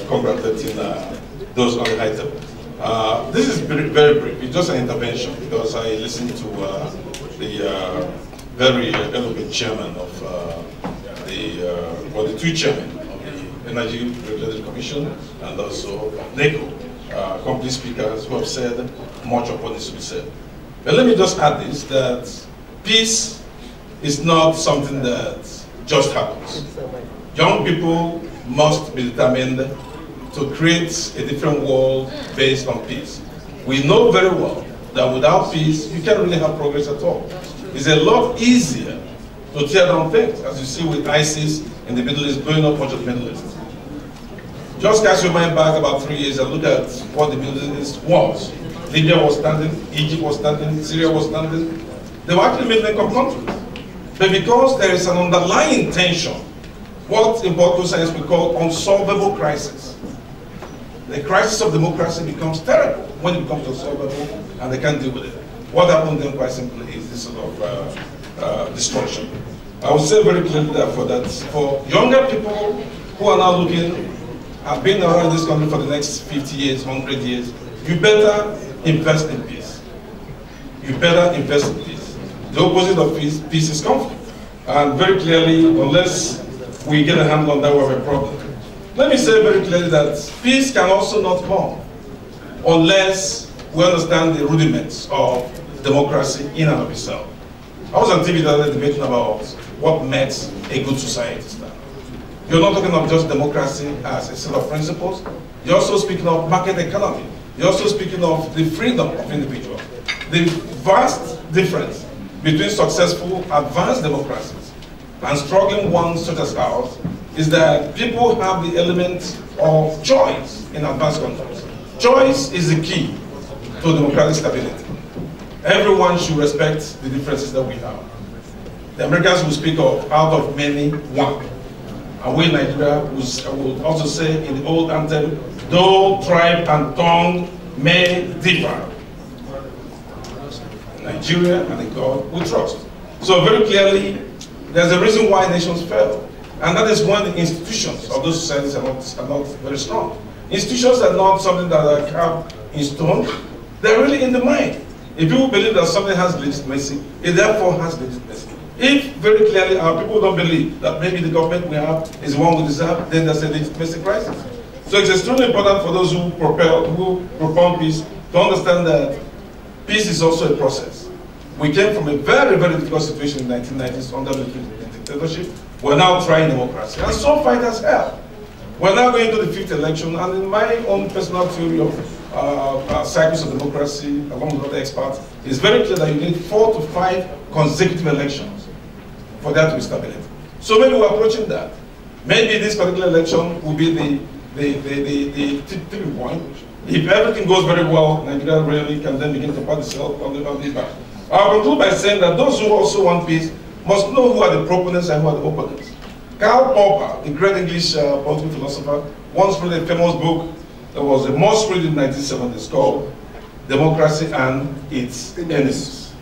congratulating those on the item. This is very brief. It's just an intervention because I listened to the very eloquent chairman of the two chairmen of the Energy Regulatory Commission and also NECO, company speakers who have said much of what needs to be said. But let me just add this, that peace is not something that just happens. Young people must be determined to create a different world based on peace. We know very well that without peace, you can't really have progress at all. It's a lot easier to tear down things, as you see with ISIS in the Middle East, blowing up much of the Middle East. Just cast your mind back about 3 years and look at what the Middle East was. Libya was standing, Egypt was standing, Syria was standing. They were actually Middle-income countries. But because there is an underlying tension, what in political science we call unsolvable crisis. The crisis of democracy becomes terrible when it becomes unsolvable and they can't deal with it. What happened then quite simply is this sort of destruction. I would say very clearly that for younger people who are now looking, have been around this country for the next 50 years, 100 years, you better invest in peace. You better invest in peace. The opposite of peace is conflict. And very clearly, unless we get a handle on that, we have a problem. Let me say very clearly that peace can also not come unless we understand the rudiments of democracy in and of itself. I was on TV the other day debating about what makes a good society stand. You're not talking of just democracy as a set of principles. You're also speaking of market economy. You're also speaking of the freedom of individuals. The vast difference between successful, advanced democracies and struggling ones such as ours is that people have the element of choice in advanced countries. Choice is the key to democratic stability. Everyone should respect the differences that we have. The Americans will speak of out of many, one. And we in Nigeria will also say in the old anthem, though tribe and tongue may differ, Nigeria and the God we trust. So very clearly, there's a reason why nations fail. And that is when the institutions of those societies are not very strong. Institutions are not something that are carved in stone. They're really in the mind. If you believe that something has legitimacy, it therefore has legitimacy. If very clearly our people don't believe that maybe the government we have is the one we deserve, then there's a legitimacy crisis. So it's extremely important for those who propound peace to understand that peace is also a process. We came from a very, very difficult situation in the 1990s under military dictatorship. We're now trying democracy. And so far it has helped. We're now going to the 5th election, and in my own personal theory of cycles of democracy, along with other experts, it's very clear that you need 4 to 5 consecutive elections for there to be stability. So maybe we're approaching that. Maybe this particular election will be the tipping point. If everything goes very well, Nigeria really can then begin to pat itself on the back. I'll conclude by saying that those who also want peace must know who are the proponents and who are the opponents. Karl Popper, the great English political philosopher, once wrote a famous book that was the most read in the 1970s called Democracy and Its Enemies.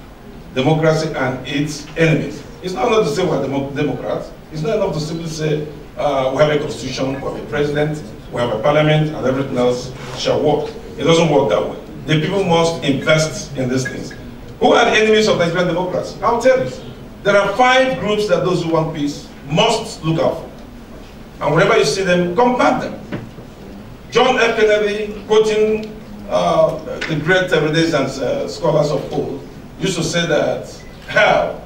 Democracy and Its Enemies. It's not enough to say we're Democrats. It's not enough to simply say we have a constitution, we have a president, we have a parliament, and everything else shall work. It doesn't work that way. The people must invest in these things. Who are the enemies of Nigerian democracy? I'll tell you. There are 5 groups that those who want peace must look out for. And whenever you see them, combat them. John F. Kennedy, quoting the great Renaissance scholars of old, used to say that hell,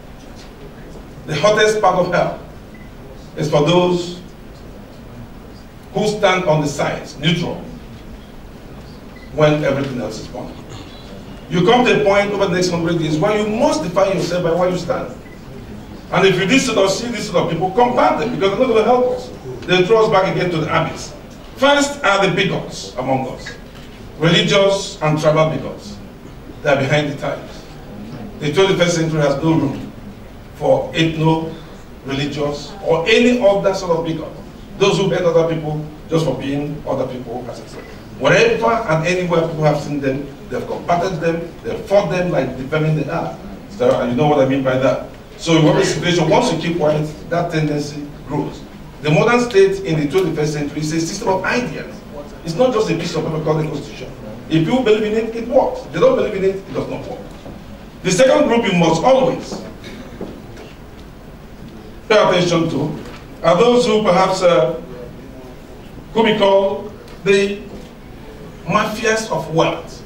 the hottest part of hell, is for those who stand on the sides, neutral, when everything else is wrong. You come to a point over the next 100 years where you must define yourself by where you stand. And if you see this sort of people, combat them, because they're not going to help us. They'll throw us back again to the abyss. First are the bigots among us. Religious and tribal bigots. They're behind the times. The 21st century has no room for ethno-religious or any other sort of bigot. Those who hate other people just for being other people as it's. Wherever and anywhere people have seen them, they've combated them, they've fought them like the vermin they are. So, and you know what I mean by that. So in every situation, once you keep quiet, that tendency grows. The modern state in the 21st century is a system of ideas. It's not just a piece of paper called the Constitution. If people believe in it, it works. If they don't believe in it, it does not work. The second group you must always pay attention to are those who perhaps could be called the mafias of wealth.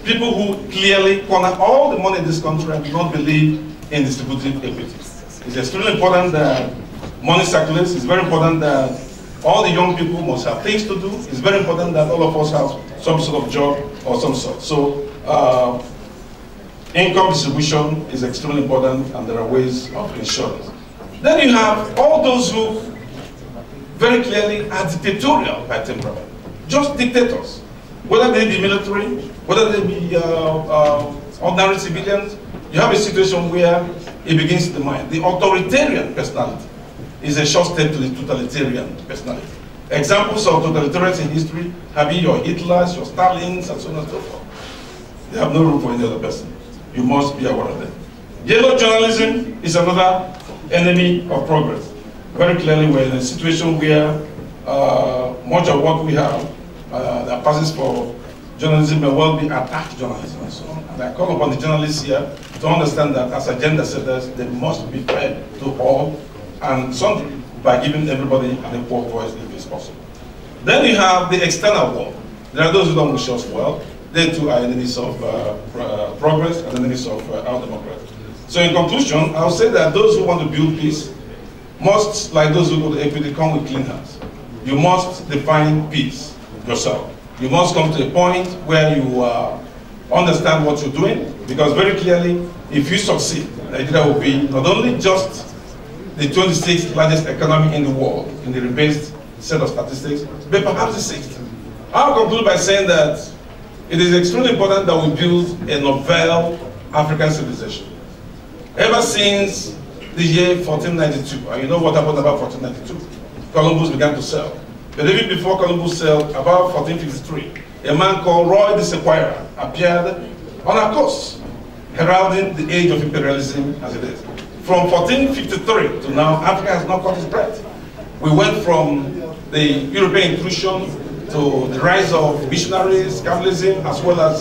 People who clearly corner all the money in this country and do not believe in distributive equity. It's extremely important that money circulates. It's very important that all the young people must have things to do. It's very important that all of us have some sort of job or some sort. So income distribution is extremely important, and there are ways of ensuring. Then you have all those who very clearly are dictatorial by temperament, just dictators. Whether they be military, whether they be ordinary civilians, you have a situation where it begins in the mind. The authoritarian personality is a short step to the totalitarian personality. Examples of totalitarians in history have been your Hitlers, your Stalins, and so on and so forth. They have no room for any other person. You must be aware of them. Yellow journalism is another enemy of progress. Very clearly, we're in a situation where much of what we have that passes for journalism may well be attacked journalism and so on. And I call upon the journalists here to understand that as agenda setters, they must be fair to all and sundry by giving everybody an equal voice if it's possible. Then you have the external world. There are those who don't wish us well. They too are enemies of progress and enemies of our democracy. So in conclusion, I'll say that those who want to build peace must, like those who go to equity, come with clean hands. You must define peace yourself. You must come to a point where you understand what you're doing, because very clearly, if you succeed, Nigeria will be not only just the 26th largest economy in the world, in the rebased set of statistics, but perhaps the 6th. I'll conclude by saying that it is extremely important that we build a novel African civilization. Ever since the year 1492, and you know what happened about 1492, Columbus began to sail. But even before Columbus sailed, about 1453, a man called Roy de Sequoia appeared on our coast, heralding the age of imperialism as it is. From 1453 to now, Africa has not caught its breath. We went from the European intrusion to the rise of missionaries, capitalism, as well as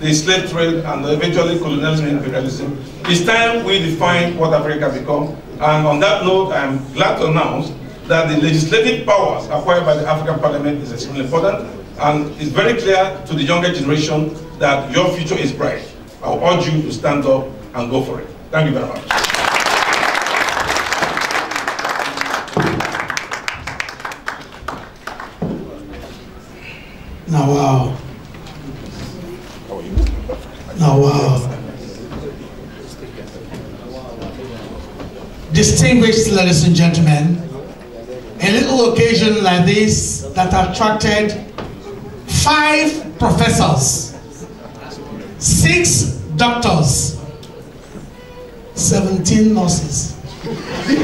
the slave trade and eventually colonialism and imperialism. It's time we define what Africa can become. And on that note, I'm glad to announce that the legislative powers acquired by the African Parliament is extremely important, and it's very clear to the younger generation that your future is bright. I will urge you to stand up and go for it. Thank you very much. Now, wow. How are you? Now, wow. Distinguished ladies and gentlemen, a little occasion like this that attracted 5 professors, 6 doctors, 17 nurses. You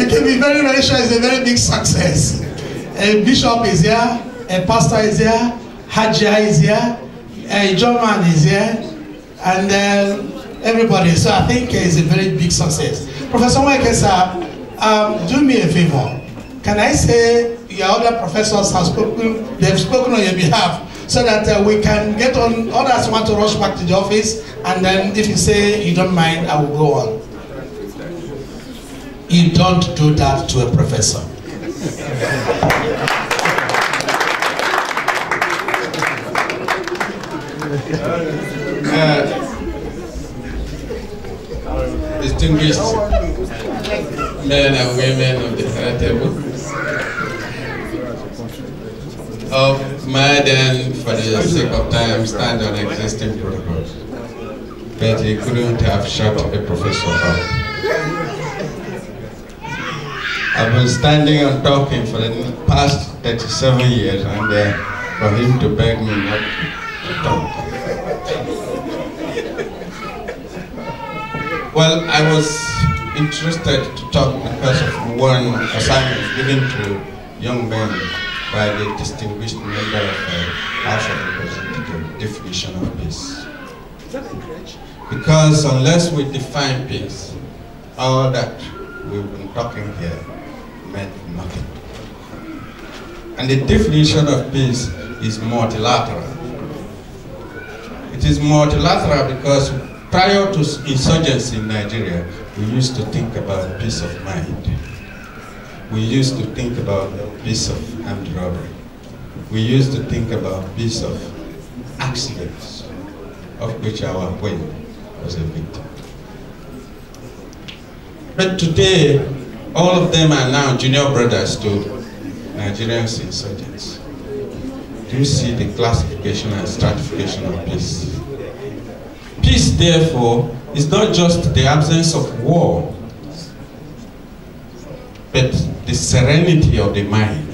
can be very, very sure it's a very big success. A bishop is here, a pastor is here, Hajia is here, a German is here, and everybody. So I think it's a very big success. Professor Mwekesa, do me a favor. Can I say your other professors have spoken, they've spoken on your behalf, so that we can get on, others want to rush back to the office, and then if you say you don't mind, I will go on. You don't do that to a professor. Distinguished men and women of the high table, might then, for the sake of time, stand on existing protocols, but he couldn't have shut a professor up. I've been standing and talking for the past 37 years, and for him to beg me not to talk. Well, I was interested to talk because of one assignment given to young men by the distinguished member of the House of Representatives, definition of peace. Because unless we define peace, all that we've been talking here meant nothing. And the definition of peace is multilateral. It is multilateral because prior to insurgency in Nigeria, we used to think about peace of mind. We used to think about peace of armed robbery. We used to think about peace of accidents, of which our Queen was a victim. But today, all of them are now junior brothers to Nigerian insurgents. Do you see the classification and stratification of peace? Peace, therefore, is not just the absence of war, but the serenity of the mind,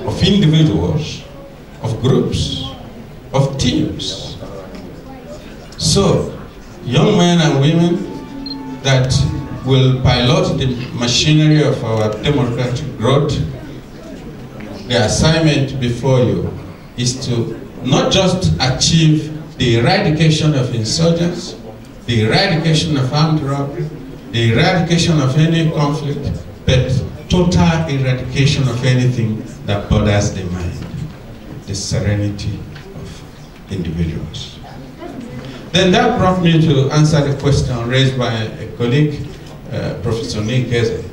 of individuals, of groups, of teams. So, young men and women that will pilot the machinery of our democratic growth, the assignment before you is to not just achieve the eradication of insurgents, the eradication of armed robbery, the eradication of any conflict, but total eradication of anything that bothers the mind, the serenity of individuals. Then that brought me to answer the question raised by a colleague, Professor Nick Eze,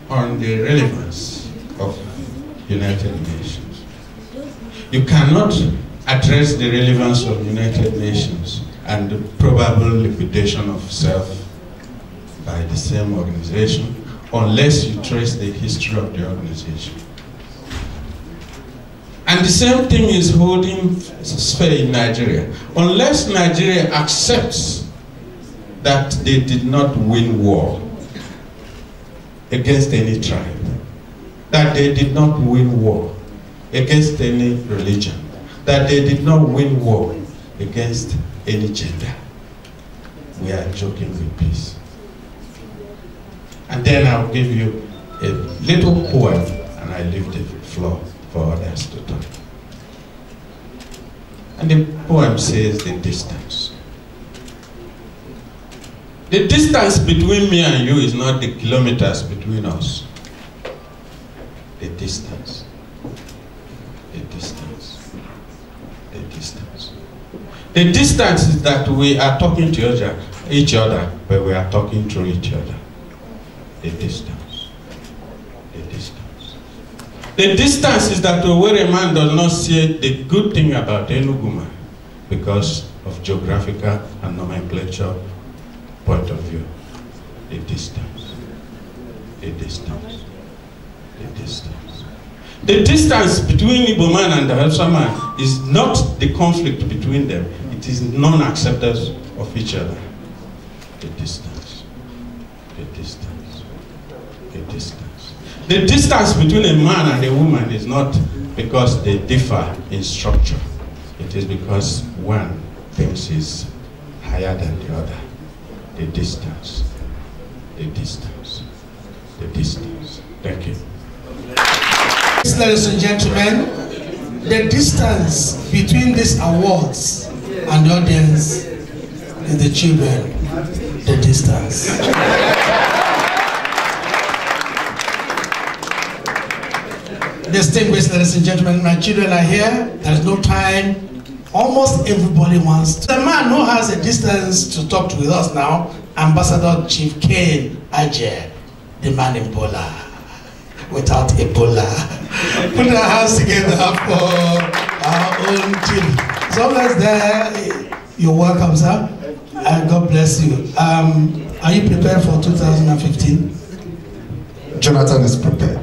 on the relevance of United Nations. You cannot address the relevance of United Nations and the probable liquidation of self by the same organization unless you trace the history of the organization. And the same thing is holding sway in Nigeria. Unless Nigeria accepts that they did not win war against any tribe, that they did not win war against any religion, that they did not win war against any gender, we are joking with peace. And then I'll give you a little poem and I leave the floor for others to talk. And the poem says the distance. The distance between me and you is not the kilometers between us. The distance. The distance. The distance. The distance is that we are talking to each other, but we are talking through each other. The distance. The distance. The distance is that where a man does not see the good thing about Enugu because of geographical and nomenclature point of view. The distance. The distance. The distance. The distance between Igbo man and the Hausa man is not the conflict between them. It is non-acceptance of each other. The distance. The distance. The distance. The distance between a man and a woman is not because they differ in structure. It is because one thinks is higher than the other. The distance. The distance. The distance. Thank you. Ladies and gentlemen, the distance between these awards and the audience is the children. The distance. Distinguished ladies and gentlemen, my children are here. There is no time. Almost everybody wants. The man who has a distance to talk with us now, Ambassador Chief Cain Agyei, the man in Ebola. Without Ebola. Put our hands together for our own team. So let's there. You're welcome, sir. And God bless you. Are you prepared for 2015? Jonathan is prepared.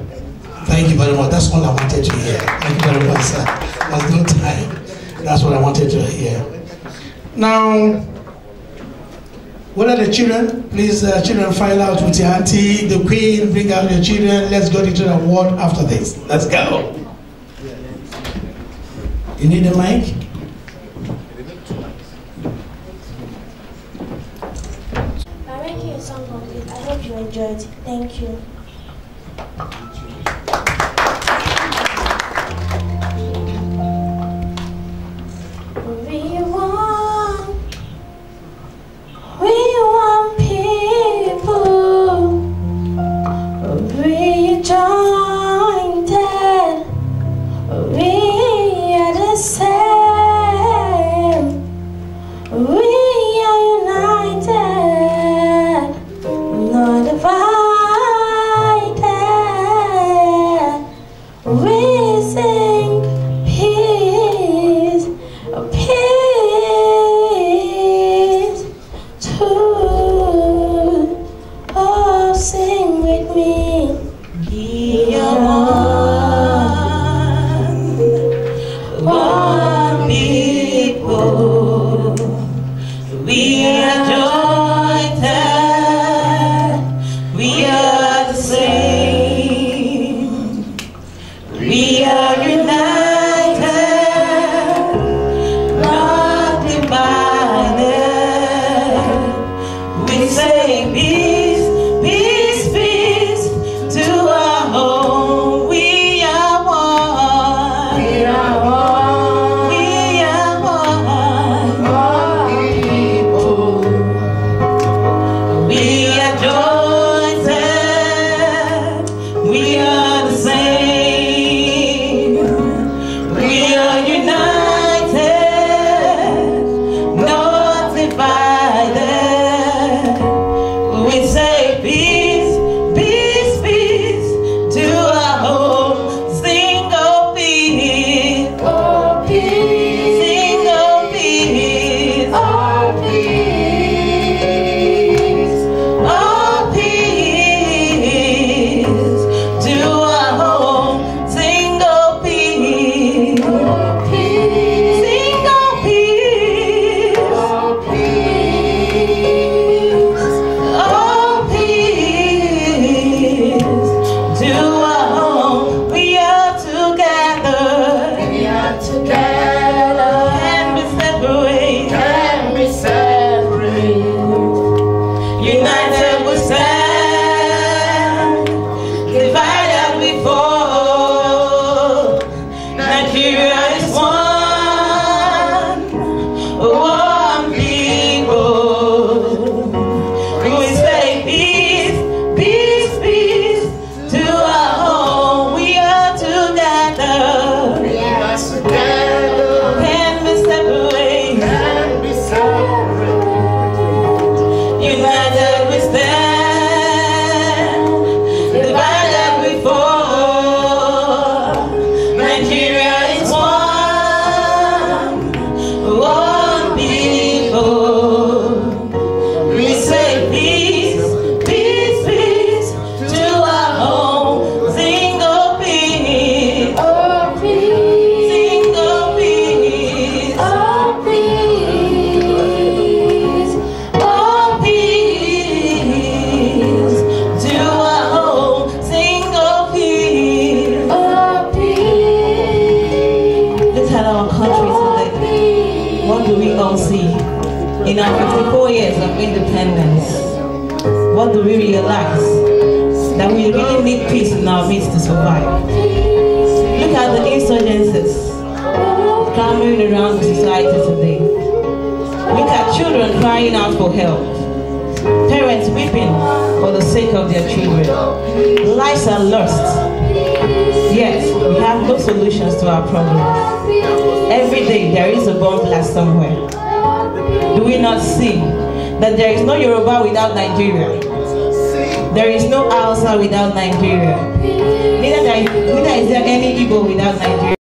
Thank you very much. That's all I wanted to hear. Thank you very much, sir. There's no time. That's what I wanted to hear. Now, what are the children? Please, children, file out with your auntie, the queen, bring out your children. Let's go into the award after this. Let's go. You need a mic? By making a song complete, I hope you enjoyed it. Thank you. We want people. We don't years of independence, what do we realize? That we really need peace in our midst to survive. Look at the insurgencies clamoring around the society today. Look at children crying out for help. Parents weeping for the sake of their children. Lives are lost. Yet, we have no solutions to our problems. Every day, there is a bomb blast somewhere. Do we not see that there is no Yoruba without Nigeria? There is no Hausa without Nigeria. Neither is there any Igbo without Nigeria.